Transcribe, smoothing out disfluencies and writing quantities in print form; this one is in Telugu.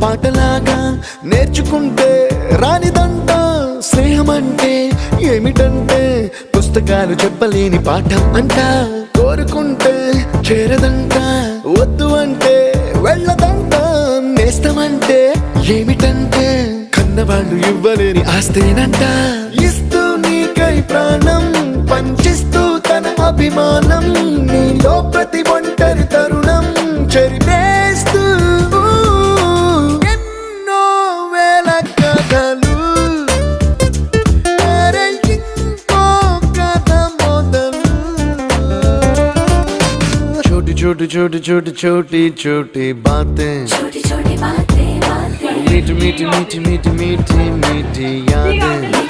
పాటలాగా నేర్చుకుంటే రానిదంట స్నేహం అంటే ఏమిటంటే పుస్తకాలు చెప్పలేని పాఠం అంట కోరుకుంటే చేరదంట వద్దు అంటే వెళ్ళదంట నేస్తమంటే ఏమిటంటే కన్నవాళ్ళు ఇవ్వలేని ఆస్తేనంట ఇస్తూ నీకై ప్రాణం పంచిస్తూ తన అభిమానం నీలో ప్రతి ఒంటరి తరుణం చెరిపేస్తూ ఎన్నో వేల కథలు అరే ఇంకో కథ మొదలు छोटी छोटी छोटी छोटी छोटी छोटी बातें छोटी छोटी बातें मीठी मीठी मीठी मीठी मीठी मीठी यादें